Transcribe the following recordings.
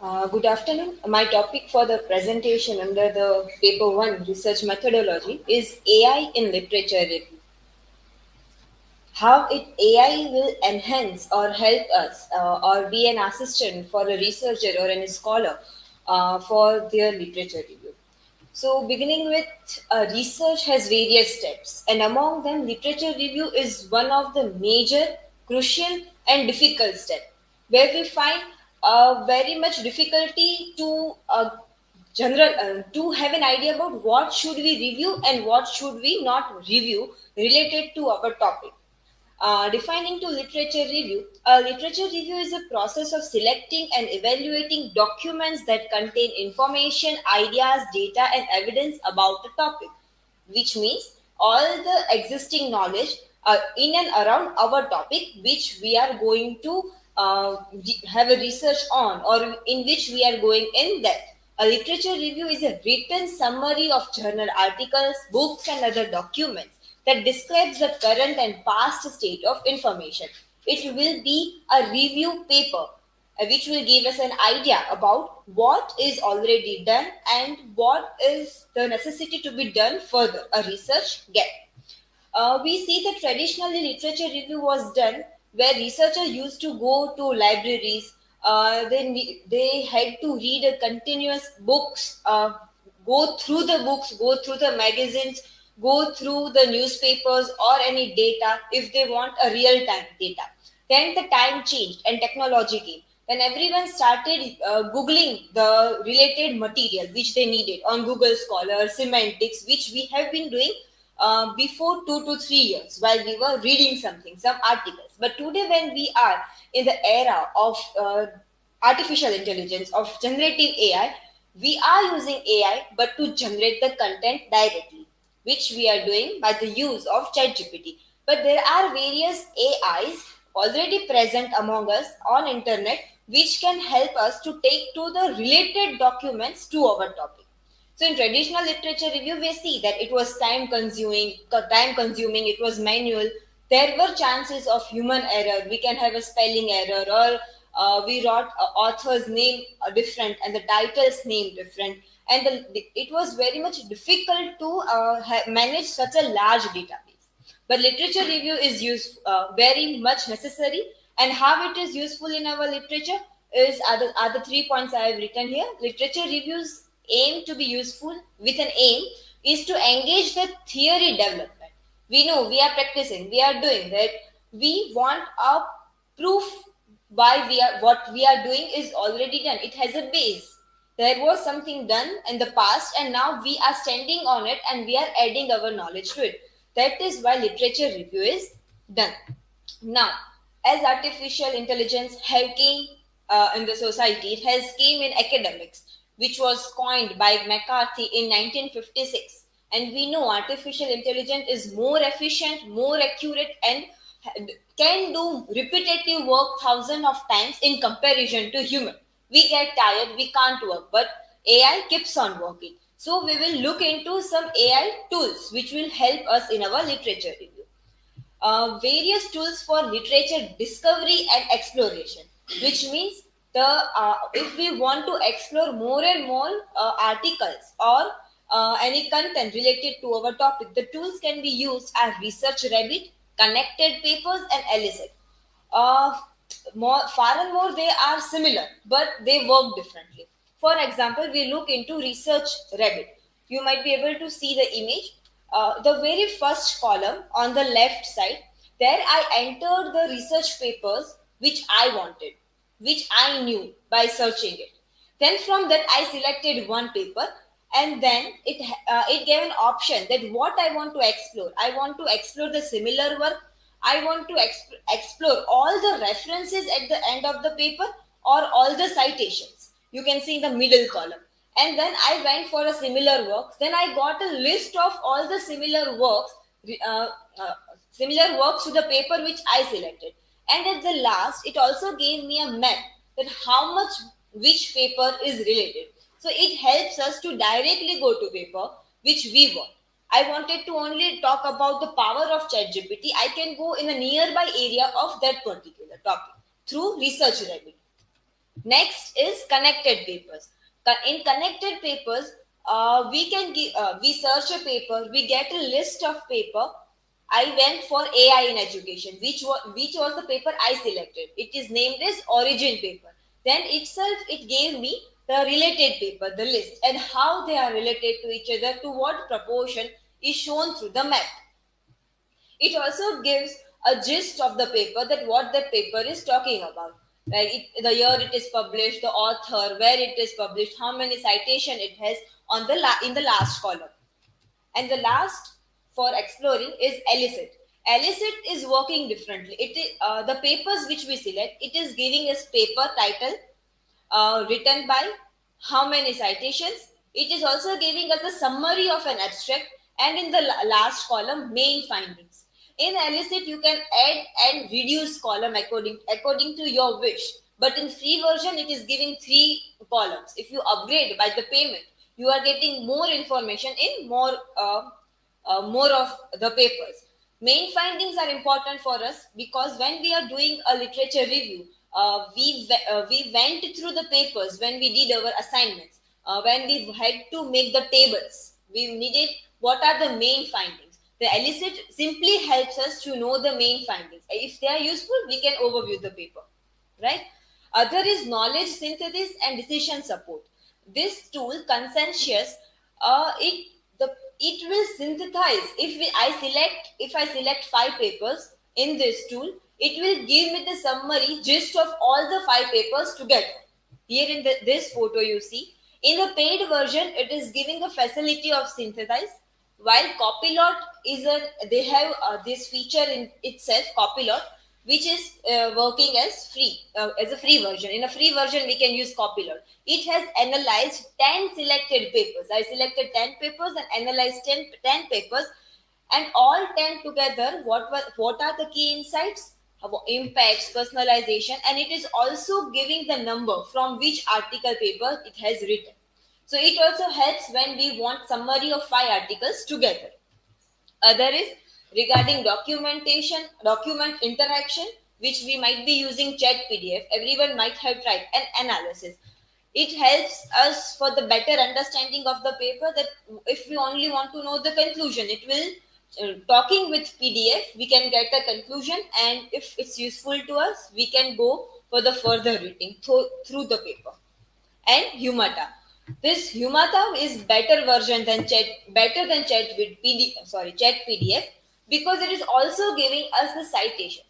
Good afternoon. My topic for the presentation under the paper 1 research methodology is AI in literature review. How AI will enhance or help us or be an assistant for a researcher or a scholar for their literature review. So, beginning with research has various steps, and among them, literature review is one of the major, crucial, and difficult steps where we find very much difficulty to have an idea about what should we review and what should we not review related to our topic. Defining to literature review, a literature review is a process of selecting and evaluating documents that contain information, ideas, data, and evidence about a topic, which means all the existing knowledge in and around our topic, which we are going to have a research on or in which we are going in depth. A literature review is a written summary of journal articles, books, and other documents that describes the current and past state of information. It will be a review paper which will give us an idea about what is already done and what is the necessity to be done further, a research gap. We see that traditionally literature review was done where researchers used to go to libraries. They had to read a continuous books, go through the books, go through the magazines, go through the newspapers or any data if they want a real time data. Then the time changed and technology came. Then everyone started googling the related material which they needed on Google Scholar, Semantics, which we have been doing before 2 to 3 years while we were reading something, some articles. But today, when we are in the era of artificial intelligence, of generative AI, we are using AI but to generate the content directly, which we are doing by the use of ChatGPT. But there are various AIs already present among us on internet which can help us to take to the related documents to our topic. So in traditional literature review, we see that it was time consuming, it was manual. There were chances of human error. We can have a spelling error, or we wrote author's name different and the title's name different. And it was very much difficult to manage such a large database. But literature review is very much necessary. And how it is useful in our literature are the 3 points I have written here. Literature reviews aim to be useful with an aim is to engage the theory development. We know we are practicing, we are doing that. We want a proof why we are what we are doing is already done. It has a base. There was something done in the past, and now we are standing on it and we are adding our knowledge to it. That is why literature review is done. Now, as artificial intelligence have came in the society, it has came in academics, which was coined by McCarthy in 1956. And we know artificial intelligence is more efficient, more accurate, and can do repetitive work thousands of times in comparison to human. We get tired, we can't work, but AI keeps on working. So we will look into some AI tools which will help us in our literature review. Various tools for literature discovery and exploration, which means the if we want to explore more and more articles or any content related to our topic, the tools can be used as Research Rabbit, Connected Papers, and Elicit. Uh, Far and more, they are similar, but they work differently. For example, we look into Research Rabbit. You might be able to see the image. The very first column on the left side, there I entered the research papers which I wanted, which I knew by searching it. Then from that, I selected one paper, and then it gave an option that what I want to explore. I want to explore the similar work. I want to explore all the references at the end of the paper or all the citations. You can see in the middle column. And then I went for a similar work. Then I got a list of all the uh, uh, similar works to the paper which I selected. And at the last, it also gave me a map that how much which paper is related. So it helps us to directly go to paper which we want. I wanted to only talk about the power of ChatGPT. I can go in a nearby area of that particular topic through Research Rabbit. Next is connected papers. In connected papers, we search a paper, we get a list of paper. I went for AI in education, which was the paper I selected. It is named as origin paper. Then itself it gave me the related paper, the list, and how they are related to each other, to what proportion is shown through the map. It also gives a gist of the paper, that what the paper is talking about, like the year it is published, the author, where it is published, how many citation it has on in the last column. And the last for exploring is elicit. Elicit is working differently. The papers which we select, it is giving us paper title, written by, how many citations. It is also giving us a summary of an abstract, and in the last column, main findings. In elicit, you can add and reduce column according to your wish. But in free version, it is giving 3 columns. If you upgrade by the payment, you are getting more information in more of the papers. Main findings are important for us because when we are doing a literature review, we went through the papers when we did our assignments. When we had to make the tables, we needed what are the main findings. The elicit simply helps us to know the main findings. If they are useful, we can overview the paper, right? Other is knowledge synthesis and decision support. This tool, Conscientious, it will synthesize. If I select 5 papers in this tool, it will give me the summary gist of all the 5 papers together. Here in this photo you see, in the paid version, it is giving a facility of synthesize, while Copilot they have this feature in itself, Copilot, which is working as a free version. In a free version, we can use Copilot. It has analyzed 10 selected papers. I selected 10 papers and analyzed 10 papers, and all 10 together, what are the key insights? Impacts, personalization, and it is also giving the number from which article paper it has written. So it also helps when we want summary of 5 articles together. Other is regarding document interaction, which we might be using Chat PDF. Everyone might have tried an analysis. It helps us for the better understanding of the paper, that if we only want to know the conclusion, it will, talking with PDF, we can get a conclusion, and if it's useful to us, we can go for the further reading through the paper. And Humata. This Humata is better than Chat PDF, because it is also giving us the citations.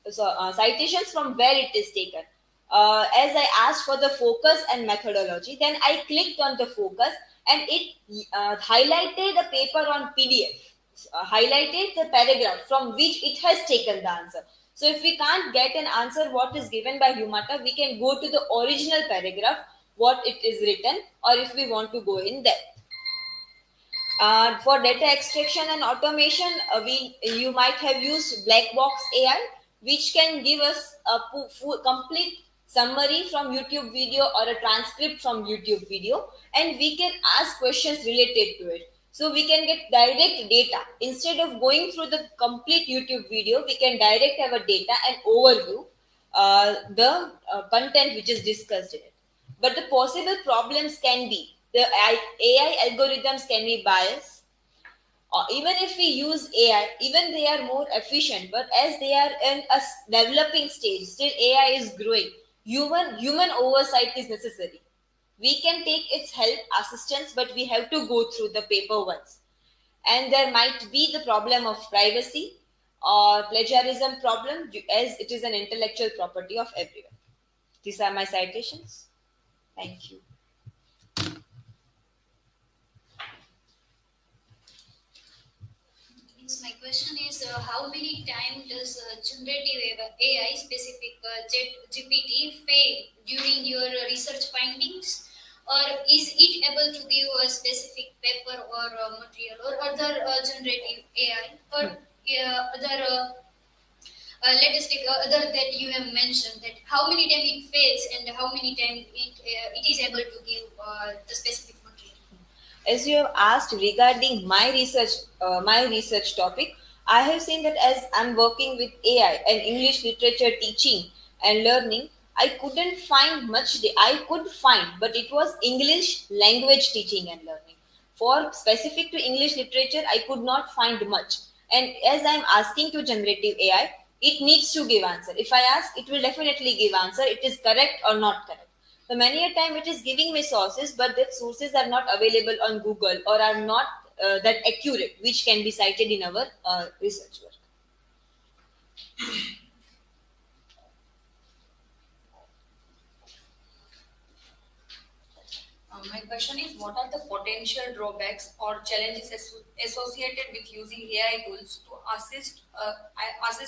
So citations from where it is taken. As I asked for the focus and methodology, then I clicked on the focus, and it highlighted a paper on PDF, highlighted the paragraph from which it has taken the answer. So if we can't get an answer what is given by Humata, we can go to the original paragraph, what it is written, or if we want to go in depth. For data extraction and automation, you might have used Blackbox AI, which can give us a complete summary from YouTube video or a transcript from YouTube video, and we can ask questions related to it. So we can get direct data. Instead of going through the complete YouTube video, we can direct our data and overview the content which is discussed in it. But the possible problems can be the AI algorithms can be biased. Even if we use AI, even they are more efficient, but as they are in a developing stage, still AI is growing. Human oversight is necessary. We can take its help, assistance, but we have to go through the paper once. And there might be the problem of privacy or plagiarism problem, as it is an intellectual property of everyone. These are my citations. Thank you. My question is how many times does generative AI specific Chat GPT fail during your research findings, or is it able to give a specific paper or material or other generative AI or other let us take other that you have mentioned, that how many times it fails and how many times it is able to give the specific material. As you have asked regarding my research topic, I have seen that as I'm working with AI and English literature teaching and learning, I couldn't find much. I could find, but it was English language teaching and learning. For specific to English literature, I could not find much. And as I'm asking to generative AI, it needs to give answer. If I ask, it will definitely give answer. It is correct or not correct. So many a time it is giving me sources, but the sources are not available on Google or are not that accurate, which can be cited in our research work. My question is, what are the potential drawbacks or challenges associated with using AI tools to assist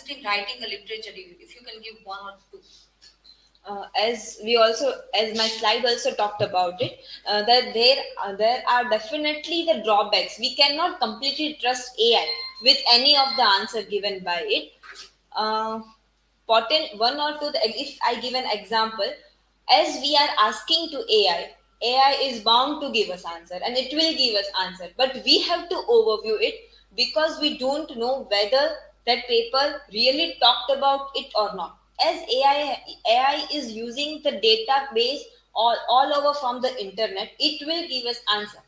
in writing a literature review? If you can give one or two. As my slide also talked about it, that there are definitely the drawbacks. We cannot completely trust AI with any of the answer given by it. One or two, if I give an example, as we are asking to AI is bound to give us answer and it will give us answer, but we have to overview it because we don't know whether that paper really talked about it or not. As AI is using the database all over from the internet, it will give us answer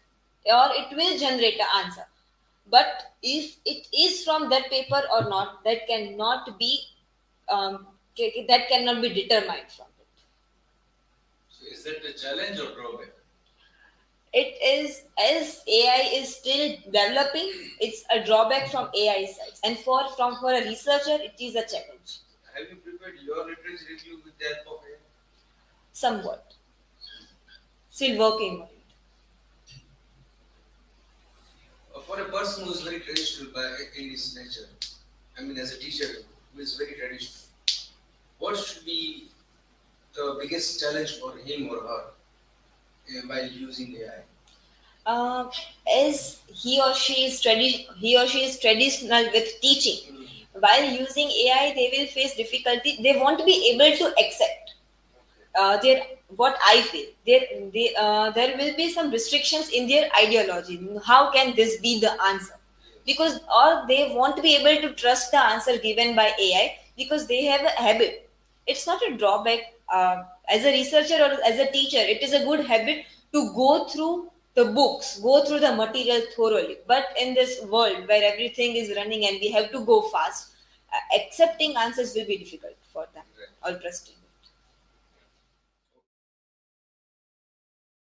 or it will generate an answer. But if it is from that paper or not, um, that cannot be determined from it. So is that a challenge or drawback? It is, as AI is still developing, it's a drawback from AI side, and for a researcher, it is a challenge. Have you prepared your literature review with the help of AI? Somewhat, still working on it. For a person who is very traditional in his nature, I mean, as a teacher who is very traditional, what should be the biggest challenge for him or her while using AI? As he or she is traditional with teaching. While using AI, they will face difficulty. They won't be able to accept their what I feel. There will be some restrictions in their ideology. How can this be the answer? Because or they won't be able to trust the answer given by AI because they have a habit. It's not a drawback. As a researcher or as a teacher, it is a good habit to go through the books, go through the material thoroughly. But in this world where everything is running and we have to go fast, accepting answers will be difficult for them or trusting.